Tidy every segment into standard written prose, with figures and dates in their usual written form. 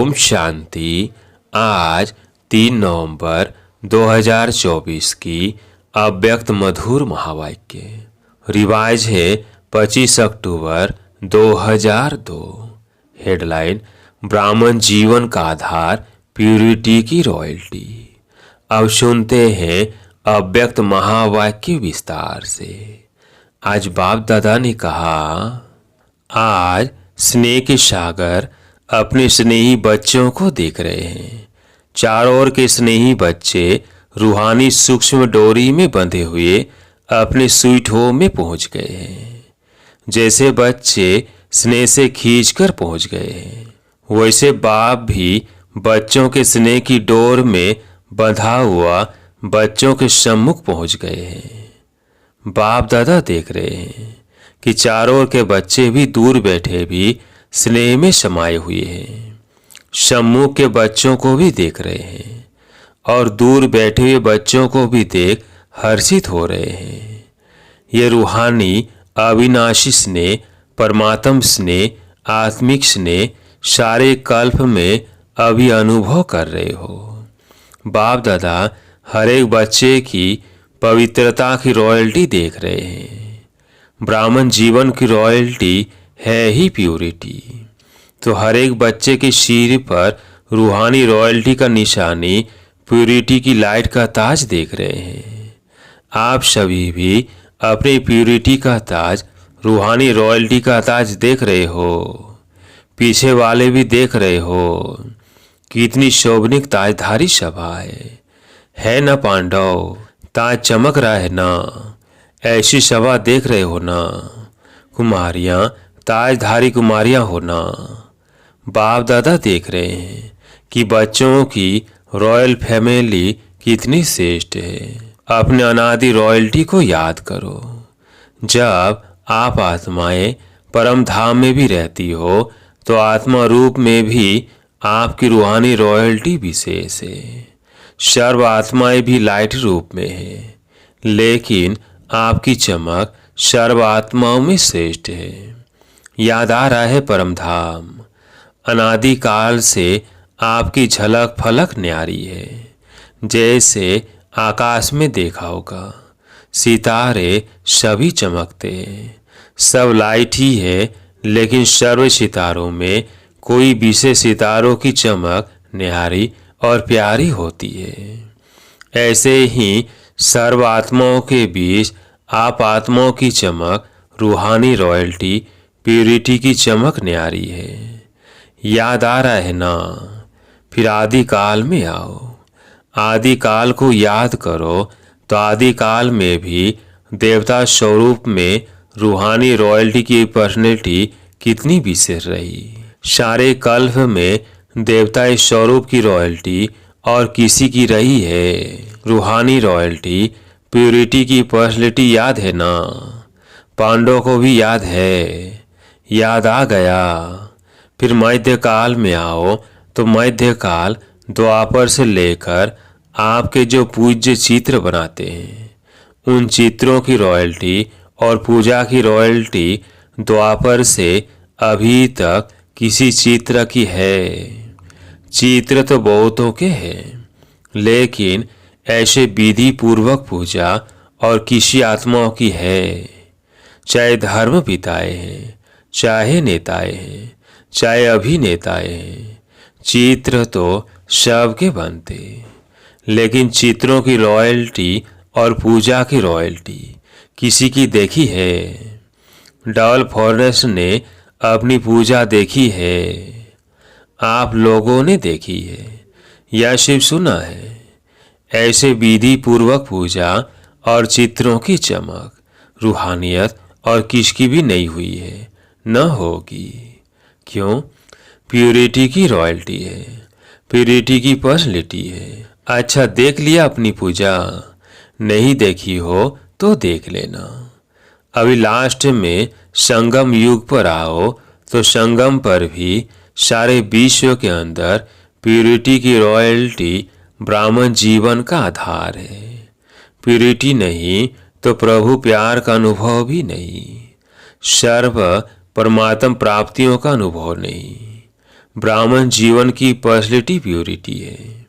ओम शांति। आज 3 नवंबर 2024 की अव्यक्त मधुर महावाक्य। रिवाज है 25 अक्टूबर 2002। हेडलाइन, ब्राह्मण जीवन का आधार प्यूरिटी की रॉयल्टी। अब सुनते हैं अव्यक्त महावाक्य विस्तार से। आज बाप दादा ने कहा, आज स्नेह के सागर अपने स्नेही बच्चों को देख रहे हैं। चारों ओर के स्नेही बच्चे रूहानी सूक्ष्म डोरी में बंधे हुए अपने स्वीट होम में पहुंच गए हैं। जैसे बच्चे स्नेह से खींचकर पहुंच गए हैं, वैसे बाप भी बच्चों के स्नेह की डोर में बंधा हुआ बच्चों के सम्मुख पहुंच गए हैं। बाप दादा देख रहे हैं कि चारों ओर के बच्चे भी दूर बैठे भी स्नेह में समाये हुए हैं। सम्मुख के बच्चों को भी देख रहे हैं और दूर बैठे हुए बच्चों को भी देख हर्षित हो रहे हैं। ये रूहानी अविनाशी स्नेह, परमात्म स्नेह, आत्मिक स्नेह सारे कल्प में अभी अनुभव कर रहे हो। बाप दादा हर एक बच्चे की पवित्रता की रॉयल्टी देख रहे हैं। ब्राह्मण जीवन की रॉयल्टी है ही प्यूरिटी। तो हर एक बच्चे के सिर पर रूहानी रॉयल्टी का निशानी प्यूरिटी की लाइट का ताज देख रहे हैं। आप सभी भी अपनी प्यूरिटी का ताज, रूहानी रॉयल्टी का ताज देख रहे हो। पीछे वाले भी देख रहे हो। कितनी शोभनिक ताजधारी सभा है ना पांडव? ताज चमक रहा है ना? ऐसी सभा देख रहे हो ना? कुमारियां, ताजधारी कुमारियां हो ना? बाप दादा देख रहे हैं कि बच्चों की रॉयल फैमिली कितनी श्रेष्ठ है। अपने अनादि रॉयल्टी को याद करो। जब आप आत्माएं परम धाम में भी रहती हो तो आत्मा रूप में भी आपकी रूहानी रॉयल्टी विशेष है। सर्व आत्माएं भी लाइट रूप में है, लेकिन आपकी चमक सर्व आत्माओं में श्रेष्ठ है। याद आ रहा है परम धाम। अनादि काल से आपकी झलक फलक न्यारी है। जैसे आकाश में देखा होगा, सितारे सभी चमकते हैं। सब लाइट ही है, लेकिन सर्व सितारों में कोई विशेष सितारों की चमक न्यारी और प्यारी होती है। ऐसे ही सर्व आत्माओं के बीच आप आत्माओं की चमक, रूहानी रॉयल्टी, प्यूरिटी की चमक न्यारी है। याद आ रहा है ना? फिर आदि काल में आओ। आदि काल को याद करो तो आदि काल में भी देवता स्वरूप में रूहानी रॉयल्टी की पर्सनैलिटी कितनी विशेष रही। सारे कल्प में देवता स्वरूप की रॉयल्टी और किसी की रही है। रूहानी रॉयल्टी, प्यूरिटी की पर्सनैलिटी याद है ना? पांडवों को भी याद है। याद आ गया। फिर मध्यकाल में आओ तो मध्यकाल द्वापर से लेकर आपके जो पूज्य चित्र बनाते हैं, उन चित्रों की रॉयल्टी और पूजा की रॉयल्टी द्वापर से अभी तक किसी चित्र की है। चित्र तो बहुतों के हैं, लेकिन ऐसे विधि पूर्वक पूजा और किसी आत्माओं की है। चाहे धर्म पिताएं हैं, चाहे नेताएं हैं, चाहे अभिनेताएं हैं, चित्र तो सबके बनते, लेकिन चित्रों की रॉयल्टी और पूजा की रॉयल्टी किसी की देखी है? डॉल फॉरेस्ट ने अपनी पूजा देखी है? आप लोगों ने देखी है या सिर्फ सुना है? ऐसे विधि पूर्वक पूजा और चित्रों की चमक, रूहानियत और किसकी भी नहीं हुई है, न होगी। क्यों? प्यूरिटी की रॉयल्टी है, प्यूरिटी की पर्सनैलिटी है। अच्छा, देख लिया अपनी पूजा? नहीं देखी हो तो देख लेना। अभी लास्ट में संगम युग पर आओ तो संगम पर भी सारे विश्व के अंदर प्यूरिटी की रॉयल्टी ब्राह्मण जीवन का आधार है। प्यूरिटी नहीं तो प्रभु प्यार का अनुभव भी नहीं। सर्व परमात्म प्राप्तियों का अनुभव नहीं। ब्राह्मण जीवन की पर्सनैलिटी प्योरिटी है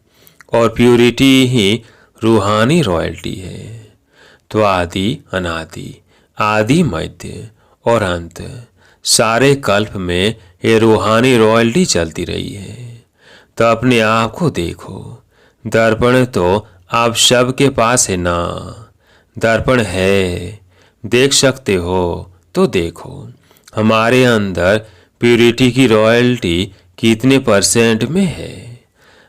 और प्योरिटी ही रूहानी रॉयल्टी है। तो आदि अनादि, आदि मध्य और अंत, सारे कल्प में ये रूहानी रॉयल्टी चलती रही है। तो अपने आप को देखो। दर्पण तो आप सबके पास है ना, दर्पण है, देख सकते हो तो देखो हमारे अंदर प्योरिटी की रॉयल्टी कितने परसेंट में है।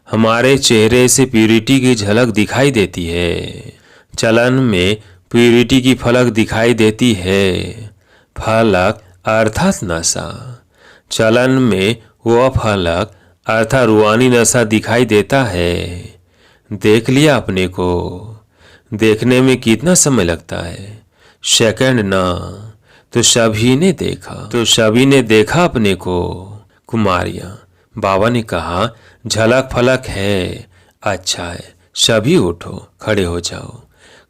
हमारे चेहरे से प्योरिटी की झलक दिखाई देती है, चलन में प्योरिटी की फलक दिखाई देती है। फलक अर्थात नशा, चलन में वह फलक अर्थात रूहानी नशा दिखाई देता है। देख लिया अपने को। देखने में कितना समय लगता है, सेकंड ना। तो सभी ने देखा अपने को। कुमारियां, बाबा ने कहा झलक फलक है, अच्छा है, सभी उठो, खड़े हो जाओ।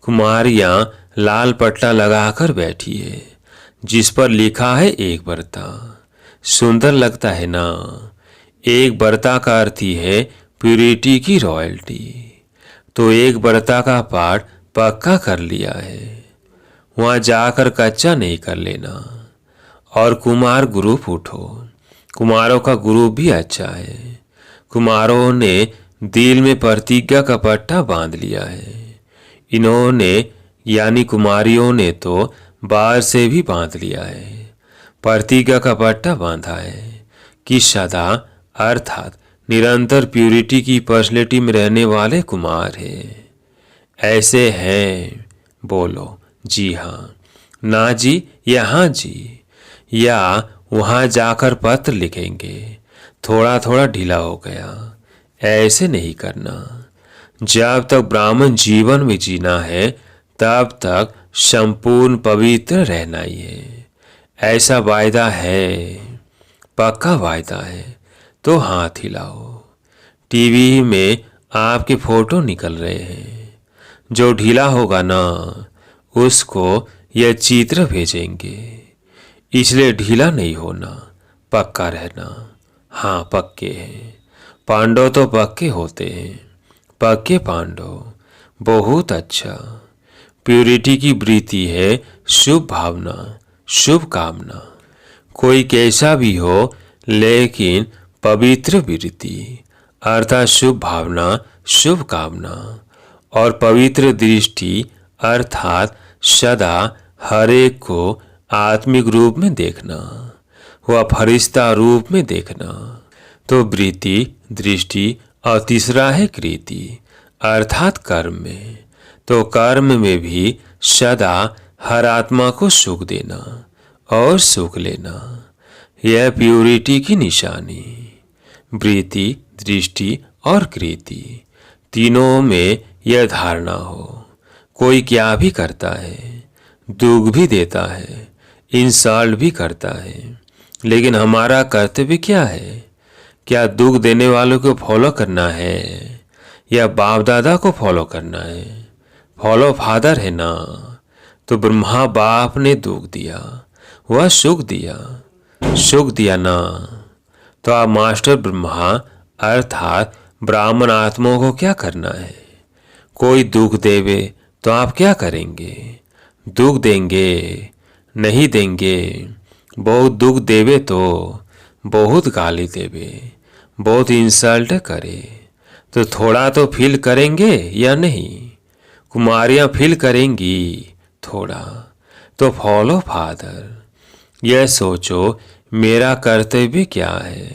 कुमारियां लाल पट्टा लगाकर बैठी है जिस पर लिखा है एक बर्ता। सुंदर लगता है ना। एक बर्ता का अर्थ ही है प्योरिटी की रॉयल्टी। तो एक बर्ता का पाठ पक्का कर लिया है, वहां जाकर कच्चा नहीं कर लेना। और कुमार ग्रुप उठो। कुमारों का ग्रुप भी अच्छा है। कुमारों ने दिल में प्रतिज्ञा का पट्टा बांध लिया है। इन्होंने यानी कुमारियों ने तो बाहर से भी बांध लिया है। प्रतिज्ञा का पट्टा बांधा है कि सदा अर्थात निरंतर प्योरिटी की पर्सनैलिटी में रहने वाले कुमार हैं। ऐसे हैं, बोलो जी हाँ, ना जी या हाँ जी, या वहां जाकर पत्र लिखेंगे। थोड़ा थोड़ा ढीला हो गया, ऐसे नहीं करना। जब तक ब्राह्मण जीवन में जीना है तब तक संपूर्ण पवित्र रहना ही है। ऐसा वायदा है, पक्का वायदा है। तो हाथ हिलाओ। टीवी में आपके फोटो निकल रहे हैं। जो ढीला होगा ना उसको यह चित्र भेजेंगे। इसलिए ढीला नहीं होना, पक्का रहना। हाँ, पक्के हैं। पांडव तो पक्के होते हैं, पक्के पांडव। बहुत अच्छा। प्योरिटी की वृत्ति है शुभ भावना, शुभ कामना। कोई कैसा भी हो लेकिन पवित्र वृत्ति अर्थात शुभ भावना, शुभ कामना और पवित्र दृष्टि अर्थात सदा हर एक को आत्मिक रूप में देखना, वह फरिश्ता रूप में देखना। तो वृत्ति, दृष्टि और तीसरा है कृति अर्थात कर्म में। तो कर्म में भी सदा हर आत्मा को सुख देना और सुख लेना, यह प्योरिटी की निशानी। वृत्ति, दृष्टि और कृति तीनों में यह धारणा हो। कोई क्या भी करता है, दुख भी देता है, इंसल्ट भी करता है, लेकिन हमारा कर्तव्य क्या है? क्या दुख देने वालों को फॉलो करना है या बाप दादा को फॉलो करना है? फॉलो फादर है ना। तो ब्रह्मा बाप ने दुख दिया, वह सुख दिया, सुख दिया ना। तो आप मास्टर ब्रह्मा अर्थात ब्राह्मण आत्माओं को क्या करना है? कोई दुख देवे तो आप क्या करेंगे? दुख देंगे? नहीं देंगे। बहुत दुख देवे तो बहुत गाली देवे, बहुत इंसल्ट करे तो थोड़ा तो फील करेंगे या नहीं? कुमारियां फील करेंगी थोड़ा। तो फॉलो फादर। यह सोचो मेरा कर्तव्य क्या है,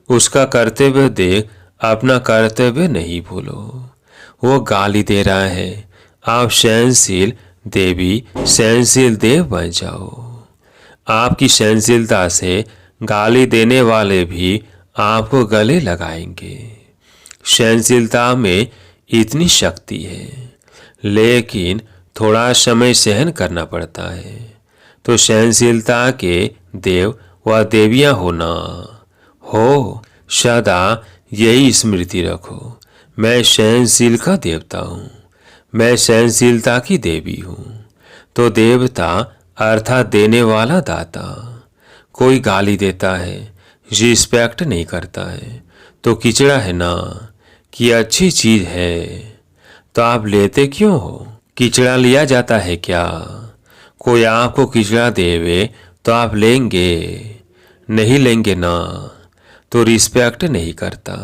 उसका कर्तव्य देख अपना कर्तव्य नहीं भूलो। वो गाली दे रहा है, आप सहनशील देवी, सहनशील देव बन जाओ। आपकी सहनशीलता से गाली देने वाले भी आपको गले लगाएंगे। सहनशीलता में इतनी शक्ति है, लेकिन थोड़ा समय सहन करना पड़ता है। तो सहनशीलता के देव व देवियां होना हो, सदा यही स्मृति रखो। मैं सहनशील का देवता हूँ, मैं सहनशीलता की देवी हूँ। तो देवता अर्थात देने वाला दाता। कोई गाली देता है रिस्पेक्ट नहीं करता है तो किचड़ा है ना कि अच्छी चीज है तो आप लेते क्यों हो? किचड़ा लिया जाता है क्या? कोई आपको किचड़ा देवे तो आप लेंगे? नहीं लेंगे ना। तो रिस्पेक्ट नहीं करता,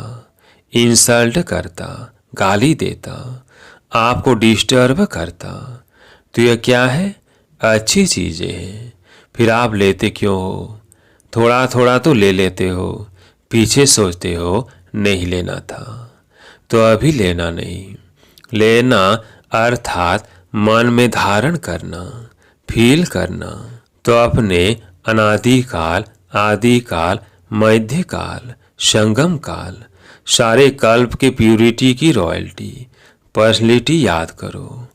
इंसल्ट करता, गाली देता, आपको डिस्टर्ब करता। तो यह क्या है? अच्छी चीजें हैं। फिर आप लेते क्यों हो? थोड़ा थोड़ा तो ले लेते हो, पीछे सोचते हो नहीं लेना था तो अभी लेना नहीं। लेना अर्थात मन में धारण करना, फील करना। तो अपने अनादिकाल, आदिकाल, मध्यकाल, संगम काल, सारे कल्प के प्यूरिटी की रॉयल्टी, पर्सनैलिटी याद करो।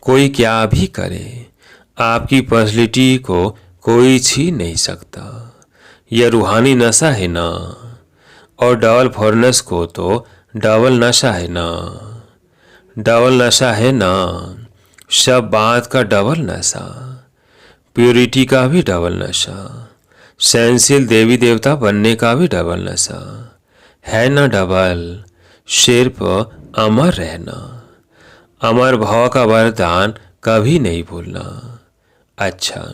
कोई क्या भी करे, आपकी पर्सनैलिटी को कोई छीन नहीं सकता। यह रूहानी नशा है ना। और डबल फॉरनेस को तो डबल नशा है ना। डबल नशा है ना। सब बात का डबल नशा, प्योरिटी का भी डबल नशा, सेंसिल देवी देवता बनने का भी डबल नशा है ना। डबल सिर्फ अमर रहना, अमर भाव का वरदान कभी नहीं भूलना। अच्छा,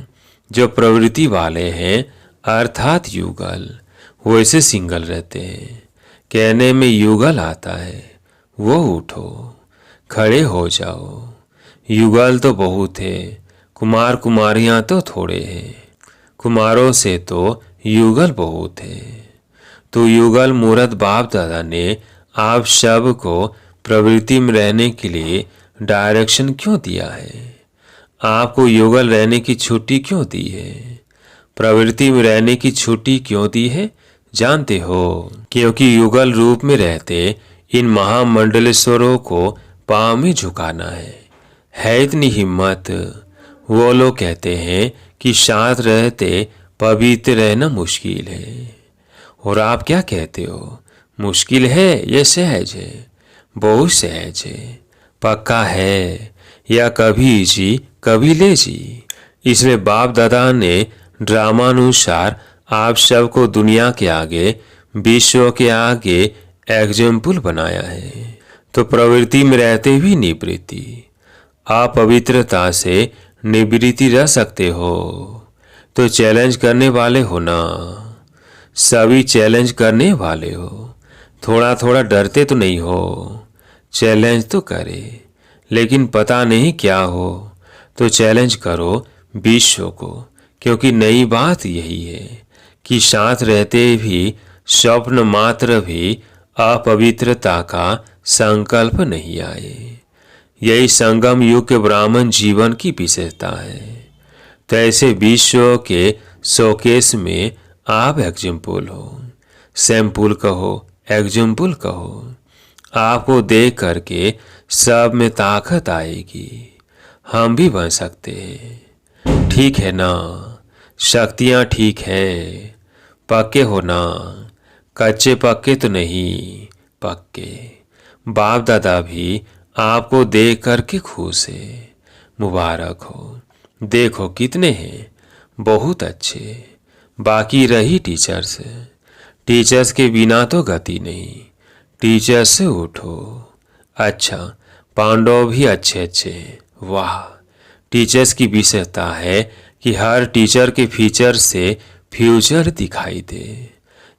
जो प्रवृत्ति वाले हैं अर्थात युगल, वैसे सिंगल रहते हैं। कहने में युगल आता है, वो उठो, खड़े हो जाओ। युगल तो बहुत है, कुमार कुमारियां तो थोड़े हैं। कुमारों से तो युगल बहुत है। तो युगल मूर्त बाप दादा ने आप सब को प्रवृत्ति में रहने के लिए डायरेक्शन क्यों दिया है? आपको युगल रहने की छुट्टी क्यों दी है? प्रवृत्ति में रहने की छुट्टी क्यों दी है जानते हो? क्योंकि युगल रूप में रहते इन महामंडलेश्वरों को पांव में झुकाना है इतनी हिम्मत। वो लोग कहते हैं कि साथ रहते पवित्र रहना मुश्किल है, और आप क्या कहते हो? मुश्किल है या सहज है? बहुत सहज है, पक्का है, या कभी जी कभी ले जी। इसलिए बाप दादा ने ड्रामानुसार आप सबको दुनिया के आगे, विश्व के आगे एग्जाम्पल बनाया है। तो प्रवृत्ति में रहते भी निवृत्ति, अपवित्रता से निवृत्ति रह सकते हो। तो चैलेंज करने वाले हो ना, सभी चैलेंज करने वाले हो। थोड़ा थोड़ा डरते तो नहीं हो? चैलेंज तो करे, लेकिन पता नहीं क्या हो तो चैलेंज करो विश्व को। क्योंकि नई बात यही है कि साथ रहते भी स्वप्न मात्र भी अपवित्रता का संकल्प नहीं आए। यही संगम युग के ब्राह्मण जीवन की विशेषता है। तो ऐसे विश्व के शोकेस में आप एग्जाम्पल हो, सैंपल कहो, एग्जाम्पल कहो। आपको देख करके सब में ताकत आएगी। हम भी बन सकते हैं, ठीक है ना? शक्तियाँ ठीक है, पक्के हो ना? कच्चे पक्के तो नहीं, पक्के। बाप दादा भी आपको देख करके खुश है, मुबारक हो। देखो कितने हैं, बहुत अच्छे। बाकी रही टीचर्स, टीचर्स के बिना तो गति नहीं। टीचर से उठो। अच्छा, पांडव भी अच्छे अच्छे हैं, वाह। टीचर्स की विशेषता है कि हर टीचर के फीचर से फ्यूचर दिखाई दे,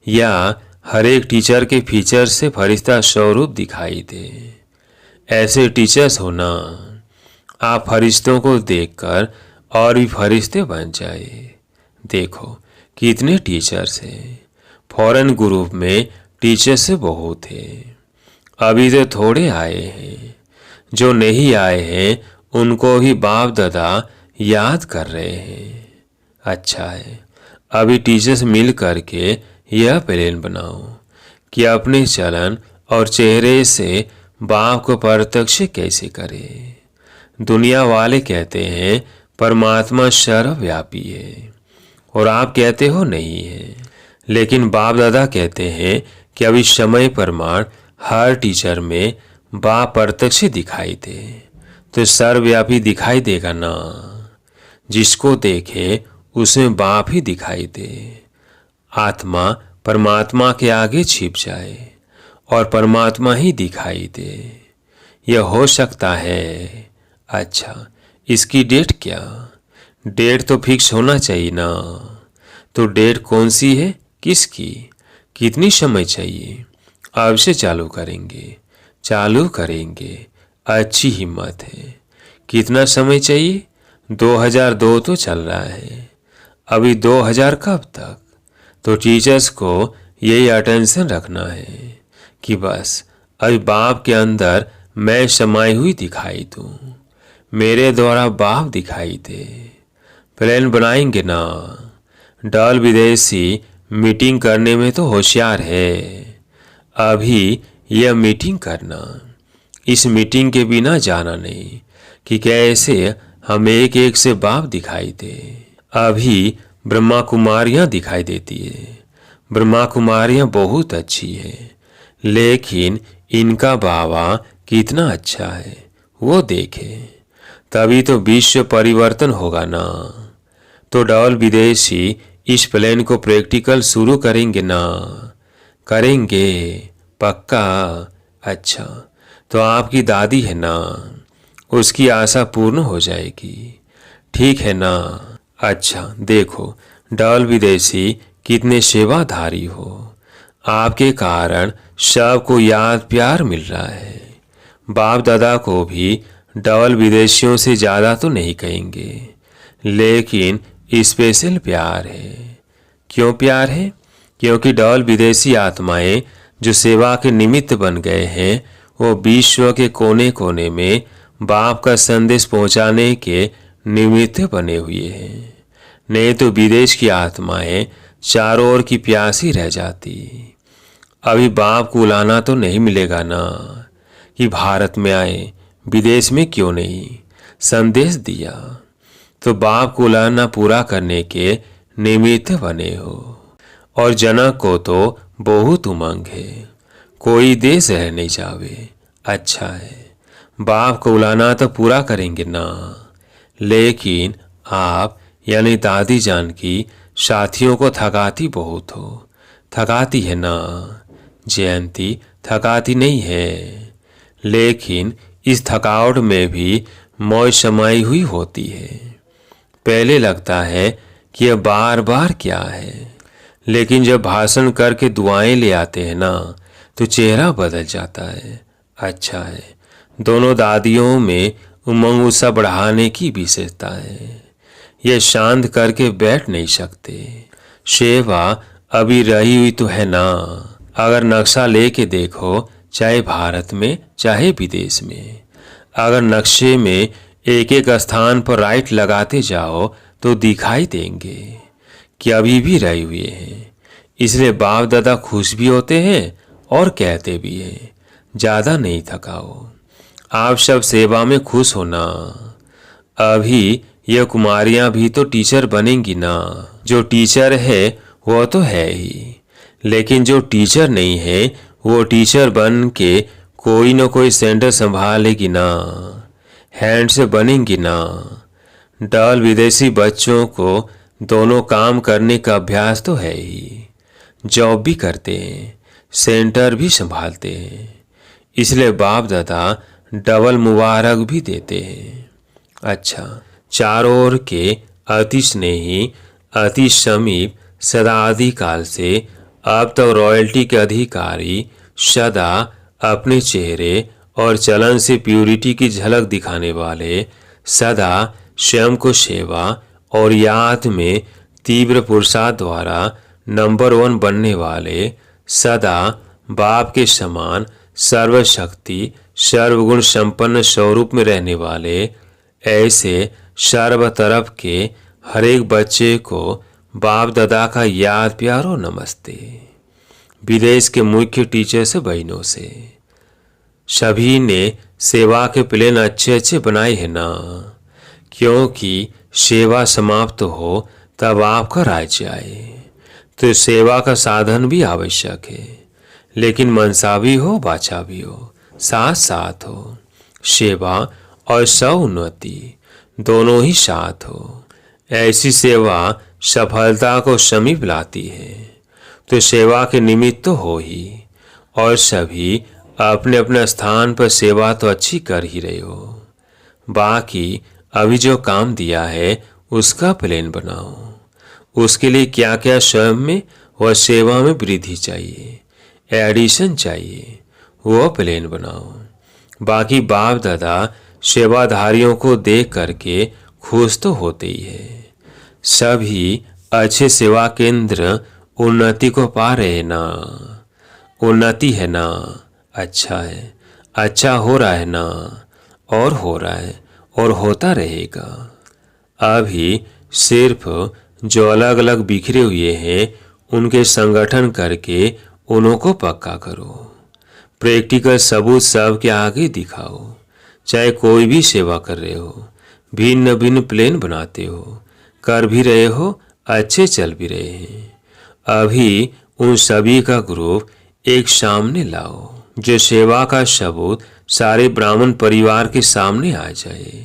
या हर एक टीचर के फीचर से फरिश्ता स्वरूप दिखाई दे। ऐसे टीचर्स होना, आप फरिश्तों को देखकर और भी फरिश्ते बन जाए। देखो कितने टीचर्स हैं। फॉरेन ग्रुप में टीचर्स बहुत हैं। अभी तो थोड़े आए हैं। जो नहीं आए हैं उनको भी बाप दादा याद कर रहे हैं। अच्छा है, अभी टीचर्स मिल करके यह प्लान बनाओ कि अपने चलन और चेहरे से बाप को प्रत्यक्ष कैसे करें। दुनिया वाले कहते हैं परमात्मा सर्वव्यापी है, और आप कहते हो नहीं है। लेकिन बाप दादा कहते हैं कि अभी समय प्रमाण हर टीचर में बाप प्रत्यक्ष दिखाई दे तो सर्वव्यापी दिखाई देगा ना। जिसको देखे उसमें बाप ही दिखाई दे। आत्मा परमात्मा के आगे छिप जाए और परमात्मा ही दिखाई दे। यह हो सकता है। अच्छा, इसकी डेट क्या? डेट तो फिक्स होना चाहिए ना। तो डेट कौन सी है? किसकी? कितनी समय चाहिए? अब से चालू करेंगे। चालू करेंगे। अच्छी हिम्मत है। कितना समय चाहिए? 2002 तो चल रहा है, अभी 2000 कब तक? तो टीचर्स को यही अटेंशन रखना है कि बस अभी बाप के अंदर मैं समाई हुई दिखाई दूं, मेरे द्वारा बाप दिखाई दे। प्लान बनाएंगे ना। डल विदेशी मीटिंग करने में तो होशियार है। अभी यह मीटिंग करना, इस मीटिंग के बिना जाना नहीं कि कैसे हम एक एक से बाप दिखाई दे। अभी ब्रह्मा कुमारियाँ दिखाई देती है। ब्रह्मा कुमारियाँ बहुत अच्छी है, लेकिन इनका बाबा कितना अच्छा है वो देखे, तभी तो विश्व परिवर्तन होगा ना। तो डबल विदेशी इस प्लान को प्रैक्टिकल शुरू करेंगे ना? करेंगे पक्का। अच्छा, तो आपकी दादी है ना, उसकी आशा पूर्ण हो जाएगी, ठीक है ना? अच्छा देखो डबल विदेशी कितने सेवाधारी हो, आपके कारण सबको याद प्यार मिल रहा है। बाप दादा को भी डबल विदेशियों से ज़्यादा तो नहीं कहेंगे, लेकिन स्पेशल प्यार है। क्यों प्यार है? क्योंकि डबल विदेशी आत्माएं जो सेवा के निमित्त बन गए हैं, वो विश्व के कोने कोने में बाप का संदेश पहुंचाने के निमित्त बने हुए हैं। नहीं तो विदेश की आत्माएं चारों ओर की प्यासी रह जाती। अभी बाप को बुलाना तो नहीं मिलेगा ना कि भारत में आए, विदेश में क्यों नहीं। संदेश दिया तो बाप को बुलाना पूरा करने के निमित्त बने हो। और जनक को तो बहुत उमंग है, कोई देश रह नहीं जावे। अच्छा है, बाप को बुलाना तो पूरा करेंगे ना, लेकिन आप यानी दादी जान की साथियों को थकाती बहुत हो। थकाती है ना? जयंती थकाती नहीं है, लेकिन इस थकावट में भी मौज समाई हुई होती है। पहले लगता है कि यह बार बार क्या है, लेकिन जब भाषण करके दुआएं ले आते हैं ना, तो चेहरा बदल जाता है। अच्छा है, दोनों दादियों में उमंग उत्साह बढ़ाने की विशेषता है। यह शांत करके बैठ नहीं सकते। सेवा अभी रही हुई तो है ना। अगर नक्शा लेके देखो, चाहे भारत में चाहे विदेश में, अगर नक्शे में एक एक स्थान पर राइट लगाते जाओ तो दिखाई देंगे कि अभी भी रहे हुए हैं। इसलिए बाप दादा खुश भी होते हैं और कहते भी हैं, ज़्यादा नहीं थकाओ, आप सब सेवा में खुश होना। अभी ये कुमारियां भी तो टीचर बनेंगी ना। जो टीचर है वो तो है ही, लेकिन जो टीचर नहीं है वो टीचर बन के कोई न कोई सेंटर संभालेगी ना, हैंड से बनेंगी ना। डबल विदेशी बच्चों को दोनों काम करने का अभ्यास तो है ही, जॉब भी करते हैं, सेंटर भी संभालते हैं। इसलिए बाप दादा डबल मुबारक भी देते हैं। अच्छा, चारों ओर के अति स्नेही, अति समीप, सदा आदिकाल से अब तक रॉयल्टी के अधिकारी सदा अपने चेहरे और चलन से प्यूरिटी की झलक दिखाने वाले, सदा स्वयं को सेवा और याद में तीव्र पुरुषार्थ द्वारा नंबर 1 बनने वाले, सदा बाप के समान सर्वशक्ति सर्वगुण संपन्न स्वरूप में रहने वाले, ऐसे सर्व तरफ के हर एक बच्चे को बाप दादा का याद प्यार और नमस्ते। विदेश के मुख्य टीचर से बहनों से सभी ने सेवा के प्लान अच्छे अच्छे बनाए हैं ना, क्योंकि सेवा समाप्त हो तब आपका राज्य आए। तो सेवा का साधन भी आवश्यक है, लेकिन मनसा भी हो, बाछा भी हो, साथ साथ हो। सेवा और सौन्नति दोनों ही साथ हो। ऐसी सेवा सफलता को समीप लाती है। तो सेवा के निमित्त तो हो ही, और सभी अपने अपने स्थान पर सेवा तो अच्छी कर ही रहे हो। बाकी अभी जो काम दिया है उसका प्लान बनाओ। उसके लिए क्या क्या स्वयं में और सेवा में वृद्धि चाहिए, एडिशन चाहिए, वो प्लान बनाओ। बाकी बाप दादा सेवाधारियों को देख करके खुश तो होते ही है। सभी अच्छे सेवा केंद्र उन्नति को पा रहे ना, उन्नति है ना, अच्छा है, अच्छा हो रहा है ना, और हो रहा है और होता रहेगा। अभी सिर्फ जो अलग अलग बिखरे हुए हैं उनके संगठन करके उनको पक्का करो। प्रैक्टिकल सबूत सबके आगे दिखाओ। चाहे कोई भी सेवा कर रहे हो, भिन्न भिन्न प्लान बनाते हो, कर भी रहे हो, अच्छे चल भी रहे हैं, अभी उन सभी का ग्रुप एक सामने लाओ, जो सेवा का सबूत सारे ब्राह्मण परिवार के सामने आ जाए।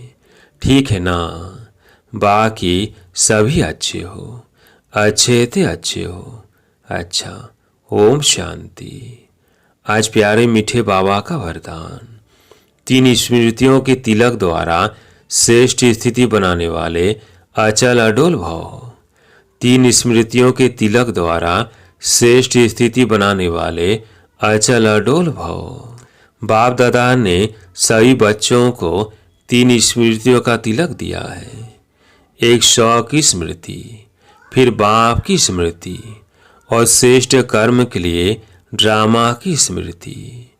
ठीक है ना? बाकी सभी अच्छे हो, अच्छे थे अच्छे हो। अच्छा, ओम शांति। आज प्यारे मीठे बाबा का वरदान। 3 स्मृतियों के तिलक द्वारा श्रेष्ठ स्थिति बनाने वाले अचल अडोल भाव। 3 स्मृतियों के तिलक द्वारा श्रेष्ठ स्थिति बनाने वाले अचल अडोल भाव। बाप दादा ने सभी बच्चों को 3 स्मृतियों का तिलक दिया है। एक 100 की स्मृति, फिर बाप की स्मृति, और श्रेष्ठ कर्म के लिए ड्रामा की स्मृति।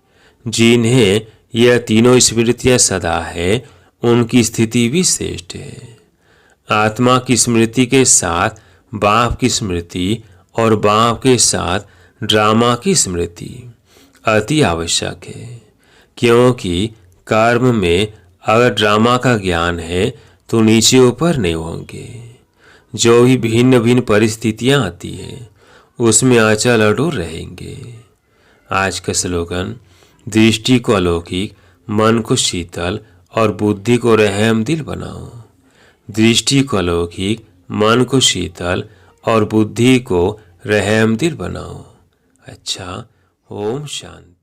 जिन्हें यह तीनों स्मृतियां सदा है, उनकी स्थिति भी श्रेष्ठ है। आत्मा की स्मृति के साथ बाप की स्मृति और बाप के साथ ड्रामा की स्मृति अति आवश्यक है, क्योंकि कर्म में अगर ड्रामा का ज्ञान है तो नीचे ऊपर नहीं होंगे। जो भी भिन्न भिन्न परिस्थितियां आती हैं उसमें अचल अडोल रहेंगे। आज का स्लोगन, दृष्टि को अलौकिक, मन को शीतल और बुद्धि को रहम दिल बनाओ। दृष्टि को अलौकिक, मन को शीतल और बुद्धि को रहम दिल बनाओ। अच्छा, ओम शांति।